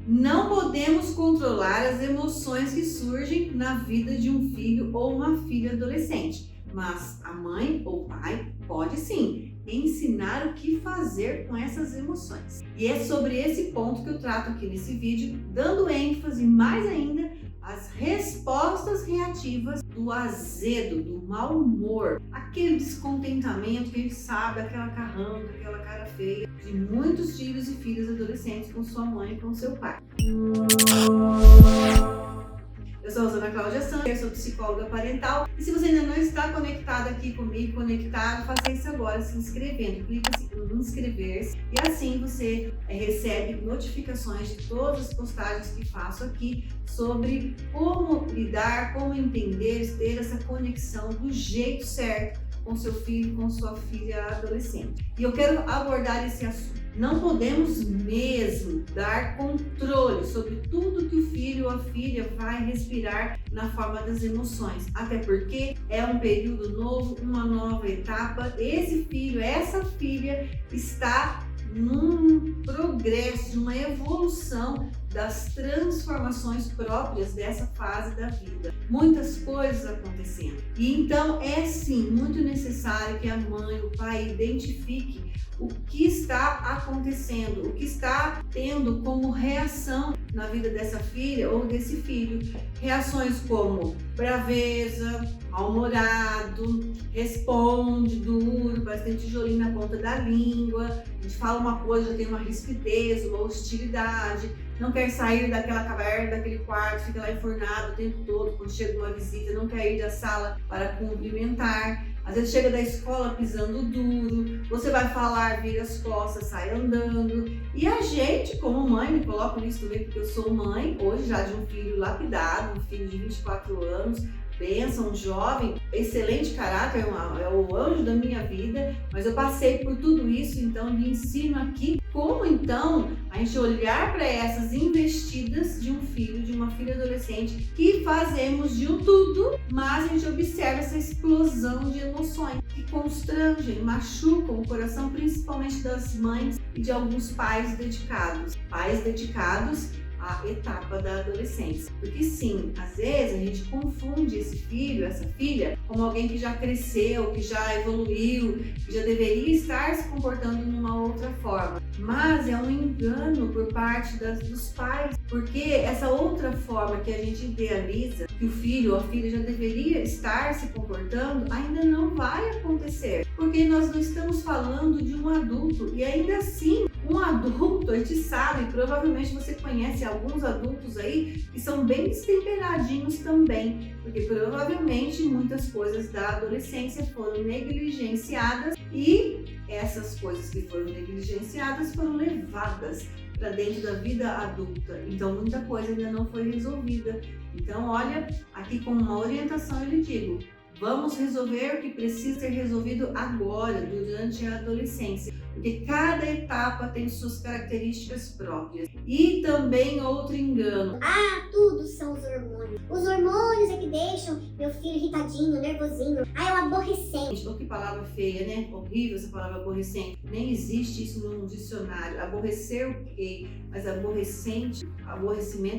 Não podemos controlar as emoções que surgem na vida de um filho ou uma filha adolescente, mas a mãe ou pai pode sim ensinar o que fazer com essas emoções. E é sobre esse ponto que eu trato aqui nesse vídeo, dando ênfase mais ainda às respostas reativas do azedo, do mau humor, aquele descontentamento que a gente sabe, aquela carranca, aquela cara feia de muitos filhos e filhas adolescentes com sua mãe e com seu pai. Eu sou a Ana Cláudia Santos, sou psicóloga parental e se você ainda não está conectado aqui comigo, faça isso agora se inscrevendo. Clica em inscrever-se e assim você recebe notificações de todas as postagens que faço aqui sobre como lidar, como entender, ter essa conexão do jeito certo com seu filho, com sua filha adolescente. E eu quero abordar esse assunto. Não podemos mesmo dar controle sobre tudo que o filho ou a filha vai respirar na forma das emoções, até porque é um período novo, uma nova etapa. Esse filho, essa filha está num progresso, numa evolução das transformações próprias dessa fase da vida. Muitas coisas acontecendo. E então é sim muito necessário que a mãe, o pai identifique o que está acontecendo, o que está tendo como reação na vida dessa filha ou desse filho. Reações como braveza, mal-humorado, responde duro, parece que tem tijolinho na ponta da língua, a gente fala uma coisa, já tem uma rispidez, uma hostilidade, não quer sair daquela caverna, daquele quarto, fica lá enfurnado o tempo todo, quando chega uma visita, não quer ir da sala para cumprimentar. Às vezes chega da escola pisando duro, você vai falar, vira as costas, sai andando. E a gente, como mãe, me coloco nisso também porque eu sou mãe, hoje já de um filho lapidado, um filho de 24 anos, bênção, um jovem, excelente caráter, é o anjo da minha vida, mas eu passei por tudo isso, então lhe ensino aqui como então a gente olhar para essas investidas de um filho, de uma filha adolescente, que fazemos de um tudo, mas a gente observa essa explosão de emoções que constrangem, machucam o coração, principalmente das mães e de alguns pais dedicados a etapa da adolescência. Porque sim, às vezes a gente confunde esse filho, essa filha, como alguém que já cresceu, que já evoluiu, que já deveria estar se comportando numa outra forma. Mas é um engano por parte dos pais, porque essa outra forma que a gente idealiza, que o filho ou a filha já deveria estar se comportando, ainda não vai acontecer. Porque nós não estamos falando de um adulto, e ainda assim, um adulto, a gente sabe, provavelmente você conhece alguns adultos aí que são bem destemperadinhos também, porque provavelmente muitas coisas da adolescência foram negligenciadas e essas coisas que foram negligenciadas foram levadas para dentro da vida adulta. Então muita coisa ainda não foi resolvida. Então olha, aqui como uma orientação eu lhe digo, vamos resolver o que precisa ser resolvido agora, durante a adolescência, porque cada etapa tem suas características próprias. E também outro engano. Tudo são os hormônios. Os hormônios é que deixam meu filho irritadinho, nervosinho. É o aborrecente. Oh, que palavra feia, né? Horrível essa palavra aborrecente. Nem existe isso no dicionário. Aborrecer o quê? Mas aborrecimento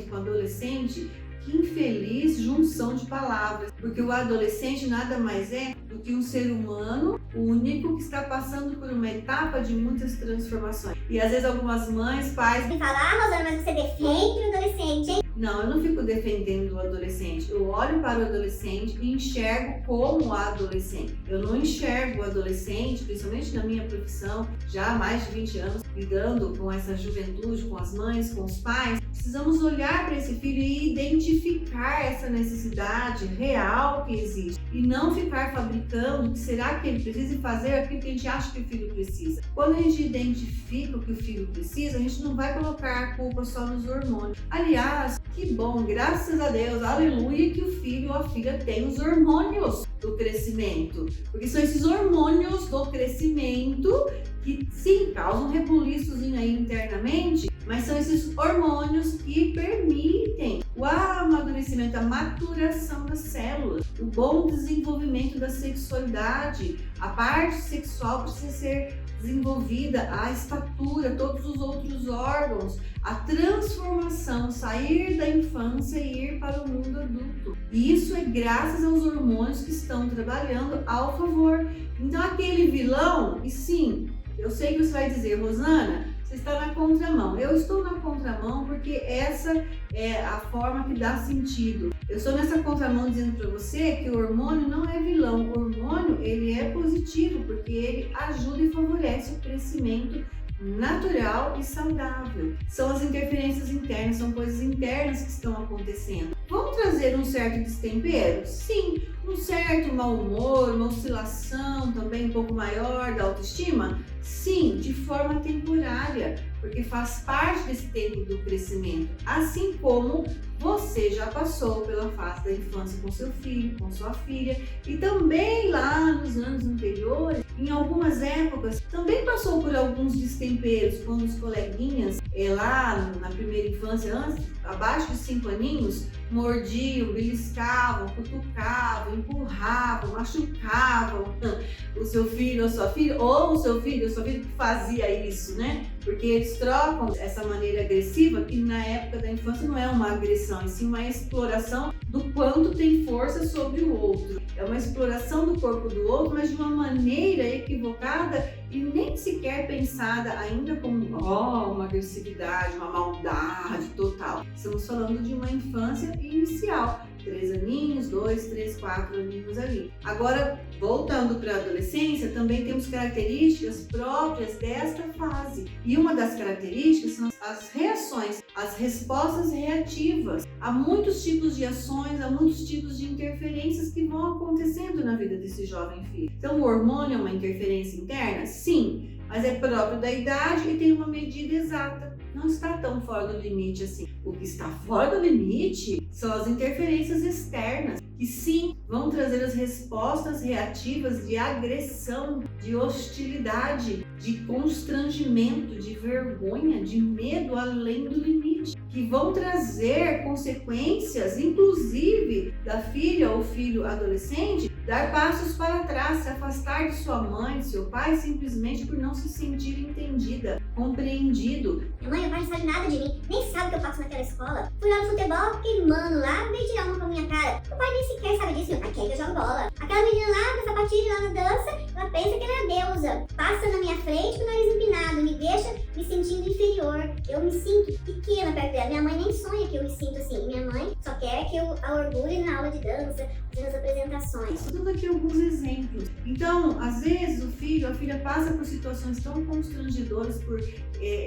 com adolescente, que infeliz junção de palavras, porque o adolescente nada mais é do que um ser humano único que está passando por uma etapa de muitas transformações. E às vezes algumas mães, pais... E fala, Rosana, mas você defende o adolescente, hein? Não, eu não fico defendendo o adolescente. Eu olho para o adolescente e enxergo como adolescente. Eu não enxergo o adolescente, principalmente na minha profissão, já há mais de 20 anos, lidando com essa juventude, com as mães, com os pais. Precisamos olhar para esse filho e identificar essa necessidade real que existe. E não ficar fabricando o que será que ele precisa e fazer aquilo que a gente acha que o filho precisa. Quando a gente identifica o que o filho precisa, a gente não vai colocar a culpa só nos hormônios. Aliás, que bom, graças a Deus, aleluia, que o filho ou a filha tem os hormônios do crescimento. Porque são esses hormônios do crescimento que sim, causam um rebuliçozinho aí internamente, mas são esses hormônios que permitem o amadurecimento, a maturação das células, o bom desenvolvimento da sexualidade. A parte sexual precisa ser desenvolvida a estatura, todos os outros órgãos, a transformação, sair da infância e ir para o mundo adulto. E isso é graças aos hormônios que estão trabalhando ao favor. Então aquele vilão, e sim, eu sei que você vai dizer, Rosana, você está na contramão. Eu estou na contramão porque essa é a forma que dá sentido. Eu estou nessa contramão dizendo para você que o hormônio não é vilão. O hormônio, ele é positivo porque ele ajuda e favorece o crescimento natural e saudável. São as interferências internas, são coisas internas que estão acontecendo. Vão trazer um certo destempero? Sim. Um certo mau humor, uma oscilação também um pouco maior da autoestima? Sim, de forma temporária, porque faz parte desse tempo do crescimento. Assim como você já passou pela fase da infância com seu filho, com sua filha, e também lá nos anos anteriores, em algumas épocas, também passou por alguns destemperos, quando os coleguinhas lá na primeira infância, antes, abaixo de 5 aninhos, mordiam, beliscavam, cutucavam, empurravam, machucavam o seu filho ou sua filha, ou o seu filho ou sua filha que fazia isso, né? Porque eles trocam essa maneira agressiva, que na época da infância não é uma agressão, e sim uma exploração do quanto tem força sobre o outro. É uma exploração do corpo do outro, mas de uma maneira equivocada e nem sequer pensada ainda como uma agressividade, uma maldade total. Estamos falando de uma infância inicial, 3 aninhos, 2, 3, 4 aninhos ali. Agora, voltando para a adolescência, também temos características próprias desta fase. E uma das características são as reações, as respostas reativas. Há muitos tipos de ações, há muitos tipos de interferências que vão acontecendo na vida desse jovem filho. Então, o hormônio é uma interferência interna? Sim, mas é próprio da idade e tem uma medida exata. Não está tão fora do limite assim. O que está fora do limite são as interferências externas, que sim, vão trazer as respostas reativas de agressão, de hostilidade, de constrangimento, de vergonha, de medo além do limite, que vão trazer consequências, inclusive da filha ou filho adolescente, dar passos para trás, se afastar de sua mãe, de seu pai, simplesmente por não se sentir entendida, compreendido. Mãe, o pai não sabe nada de mim, nem sabe o que eu faço naquela escola. Fui lá no futebol, aquele mano lá veio tirar uma com a minha cara. O pai nem sequer sabe disso, meu pai quer que eu jogue bola. Aquela menina lá, com sapatilha lá na dança, ela pensa que ela é a deusa. Passa na minha frente com o nariz empinado, me deixa me sentindo inferior. Eu me sinto pequena perto dela. Minha mãe nem sonha que eu me sinto assim. Minha mãe só quer que eu a orgulhe na aula de dança, nas apresentações. Estou dando aqui alguns exemplos. Então, às vezes o filho, a filha passa por situações tão constrangedoras, por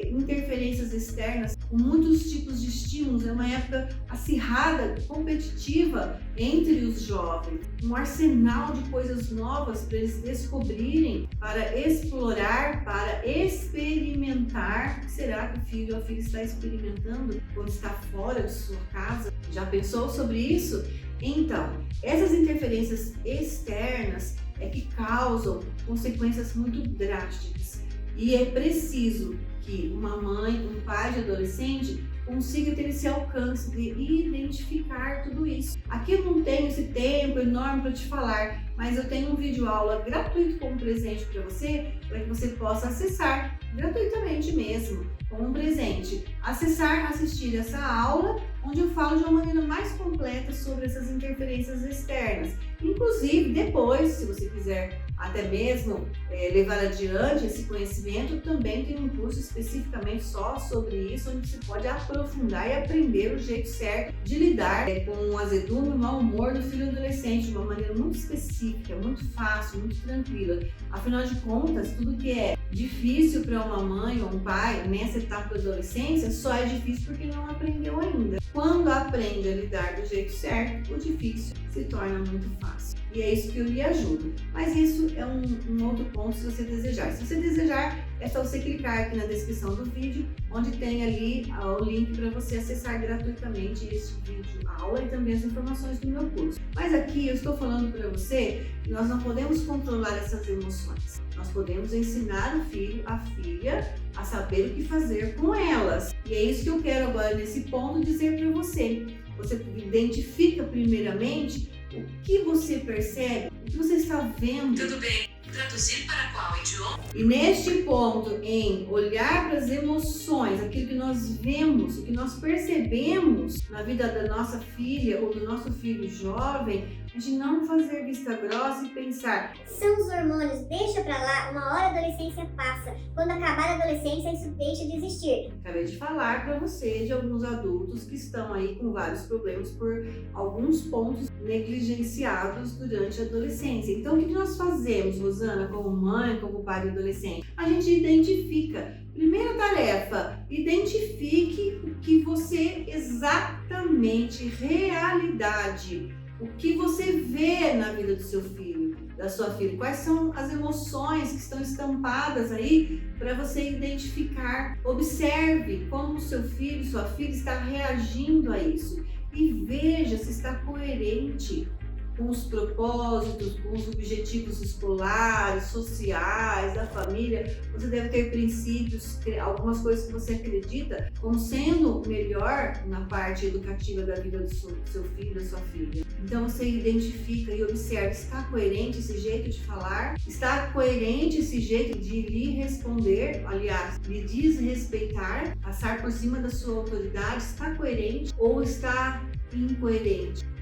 interferências externas, com muitos tipos de estímulos. É uma época acirrada, competitiva entre os jovens. Um arsenal de coisas novas para eles descobrirem, para explorar, para experimentar. O que será que o filho ou a filha está experimentando quando está fora de sua casa? Já pensou sobre isso? Então, essas interferências externas é que causam consequências muito drásticas. E é preciso que uma mãe, um pai de adolescente consiga ter esse alcance de identificar tudo isso. Aqui eu não tenho esse tempo enorme para te falar, mas eu tenho um vídeo aula gratuito como presente para que você possa acessar gratuitamente mesmo, como um presente. Acessar, assistir essa aula, onde eu falo de uma maneira mais completa sobre essas interferências externas. Inclusive, depois, se você quiser até mesmo levar adiante esse conhecimento, também tem um curso especificamente só sobre isso, onde você pode aprofundar e aprender o jeito certo de lidar com o azedume e o mau humor do filho adolescente, de uma maneira muito específica, muito fácil, muito tranquila. Afinal de contas, tudo que é difícil para uma mãe ou um pai nessa etapa da adolescência só é difícil porque não aprendeu ainda. Quando aprende a lidar do jeito certo, o difícil se torna muito fácil. E é isso que eu lhe ajudo. Mas isso é um outro ponto se você desejar. Se você desejar, é só você clicar aqui na descrição do vídeo, onde tem ali o link para você acessar gratuitamente este vídeo aula e também as informações do meu curso. Mas aqui eu estou falando para você que nós não podemos controlar essas emoções. Nós podemos ensinar o filho, a filha, a saber o que fazer com elas. E é isso que eu quero agora nesse ponto dizer para você. Você identifica primeiramente o que você percebe, o que você está vendo. Tudo bem. Traduzir para qual idioma? E neste ponto, em olhar para as emoções, aquilo que nós vemos, o que nós percebemos na vida da nossa filha ou do nosso filho jovem, a gente não fazer vista grossa e pensar: São os hormônios, deixa pra lá, uma hora a adolescência passa. Quando acabar a adolescência, isso deixa de existir. Acabei de falar para você de alguns adultos que estão aí com vários problemas por alguns pontos negligenciados durante a adolescência. Então, o que nós fazemos, Rosana, como mãe, como pai de adolescente? A gente identifica. Primeira tarefa, identifique o que você exatamente, realidade, o que você vê na vida do seu filho, da sua filha. Quais são as emoções que estão estampadas aí para você identificar. Observe como o seu filho, sua filha está reagindo a isso e veja se está coerente com os propósitos, com os objetivos escolares, sociais, da família. Você deve ter princípios, algumas coisas que você acredita como sendo melhor na parte educativa da vida do seu filho, da sua filha. Então você identifica e observa, está coerente esse jeito de falar? Está coerente esse jeito de lhe responder, aliás, lhe desrespeitar, passar por cima da sua autoridade? Está coerente ou está incoerente?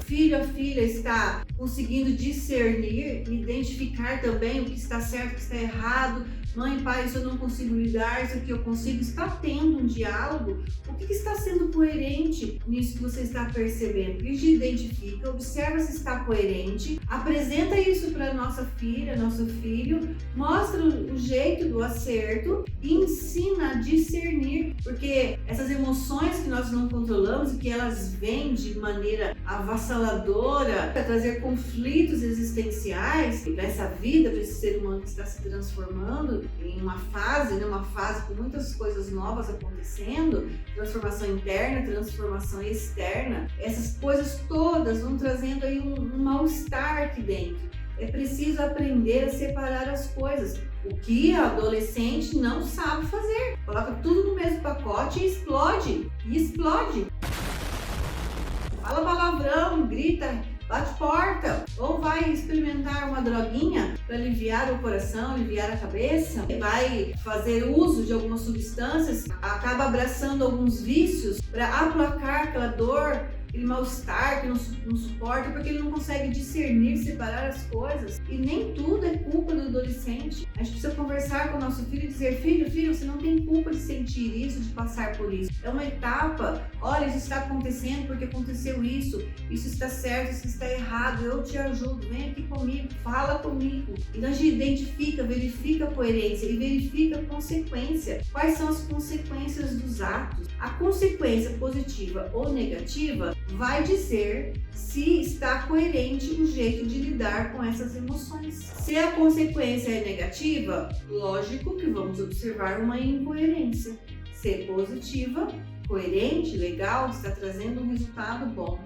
Filho, a filha está conseguindo discernir, identificar também o que está certo, o que está errado. Mãe, pai, isso eu não consigo lidar, isso aqui eu consigo. Está tendo um diálogo? O que está sendo coerente nisso que você está percebendo? Identifica, observa se está coerente, apresenta isso para nossa filha, nosso filho, mostra o jeito do acerto e ensina a discernir, porque essas emoções que nós não controlamos e que elas vêm de maneira avassaladora para trazer conflitos existenciais nessa vida, para esse ser humano que está se transformando em uma fase com muitas coisas novas acontecendo, transformação interna, transformação externa. Essas coisas todas vão trazendo aí um mal-estar aqui dentro. É preciso aprender a separar as coisas, o que a adolescente não sabe fazer. Coloca tudo no mesmo pacote e explode. Fala palavrão, grita, bate porta, ou vai experimentar uma droguinha para aliviar o coração, aliviar a cabeça, vai fazer uso de algumas substâncias, acaba abraçando alguns vícios para aplacar aquela dor, aquele mal-estar que não suporta, porque ele não consegue discernir, separar as coisas. E nem tudo é culpa do adolescente. A gente precisa conversar com o nosso filho e dizer: filho, você não tem culpa de sentir isso, de passar por isso. É uma etapa. Olha, isso está acontecendo porque aconteceu isso está certo, isso está errado, eu te ajudo, vem aqui comigo, fala comigo. Então a gente identifica, verifica a coerência e verifica a consequência. Quais são as consequências dos atos? A consequência positiva ou negativa vai dizer se está coerente o jeito de lidar com essas emoções. Se a consequência é negativa, lógico que vamos observar uma incoerência. Se é positiva, coerente, legal, está trazendo um resultado bom.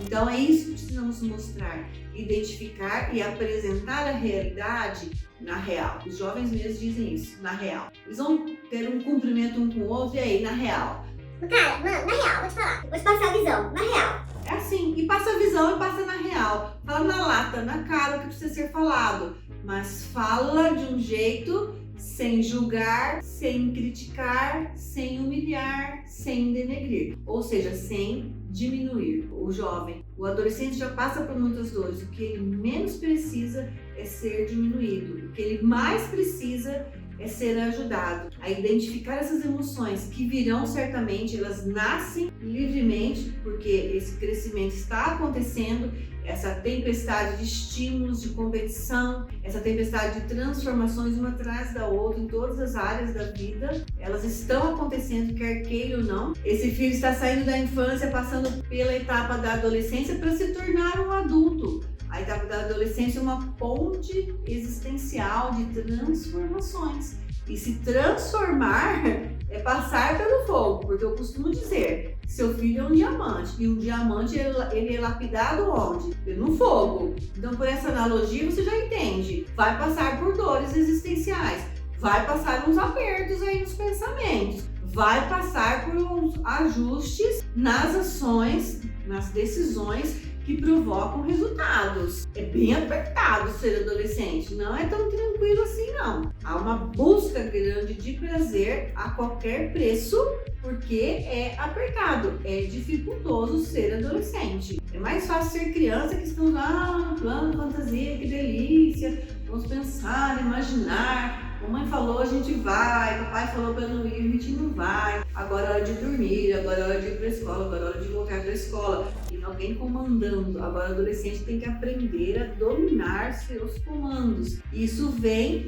Então é isso que precisamos mostrar, identificar e apresentar a realidade na real. Os jovens mesmos dizem isso, na real. Eles vão ter um cumprimento um com o outro e aí, na real. Cara, mano, na real, vou te falar. Vou te passar a visão, na real. É assim, e passa a visão e passa na real. Fala na lata, na cara o que precisa ser falado. Mas fala de um jeito sem julgar, sem criticar, sem humilhar, sem denegrir. Ou seja, sem diminuir. O jovem, o adolescente já passa por muitas dores. O que ele menos precisa é ser diminuído. O que ele mais precisa é ser ajudado a identificar essas emoções que virão certamente, elas nascem livremente, porque esse crescimento está acontecendo, essa tempestade de estímulos, de competição, essa tempestade de transformações uma atrás da outra em todas as áreas da vida, elas estão acontecendo, quer queira ou não. Esse filho está saindo da infância, passando pela etapa da adolescência para se tornar um adulto. A etapa da adolescência é uma ponte existencial de transformações. E se transformar é passar pelo fogo, porque eu costumo dizer, seu filho é um diamante, e um diamante ele é lapidado onde? No fogo. Então, por essa analogia, você já entende. Vai passar por dores existenciais, vai passar uns apertos aí nos pensamentos, vai passar por uns ajustes nas ações, nas decisões que provocam resultados. É bem apertado ser adolescente, não é tão tranquilo assim não. Há uma busca grande de prazer a qualquer preço, porque é apertado, é dificultoso ser adolescente. É mais fácil ser criança que estão lá no plano fantasia, que delícia, vamos pensar, imaginar. Mamãe falou, a gente vai, papai falou para não ir, a gente não vai. Agora é hora de dormir, agora é hora de ir para a escola, agora é hora de voltar para a escola. E alguém comandando. Agora o adolescente tem que aprender a dominar seus comandos. Isso vem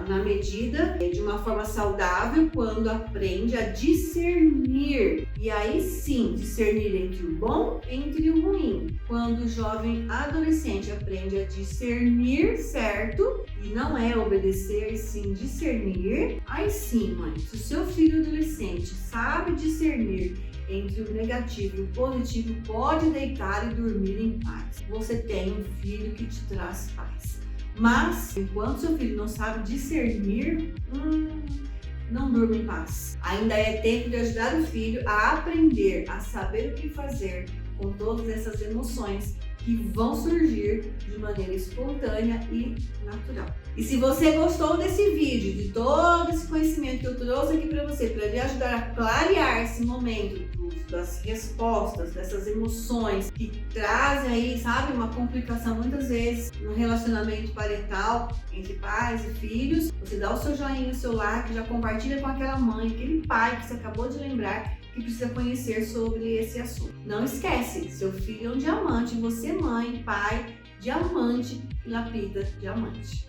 na medida de uma forma saudável quando aprende a discernir. E aí sim, discernir entre o bom e entre o ruim. Quando o jovem adolescente aprende a discernir certo, e não é obedecer, sim discernir, aí sim, mãe, se o seu filho adolescente sabe discernir entre o negativo e o positivo, pode deitar e dormir em paz. Você tem um filho que te traz paz. Mas, enquanto seu filho não sabe discernir, não durma em paz. Ainda é tempo de ajudar o filho a aprender, a saber o que fazer com todas essas emoções que vão surgir de maneira espontânea e natural. E se você gostou desse vídeo, de todo esse conhecimento que eu trouxe aqui para você, para lhe ajudar a clarear esse momento das respostas, dessas emoções que trazem aí, sabe, uma complicação muitas vezes no relacionamento parental entre pais e filhos, você dá o seu joinha, o seu like, já compartilha com aquela mãe, aquele pai que você acabou de lembrar que precisa conhecer sobre esse assunto. Não esquece, seu filho é um diamante, você mãe, pai, diamante, lapida diamante.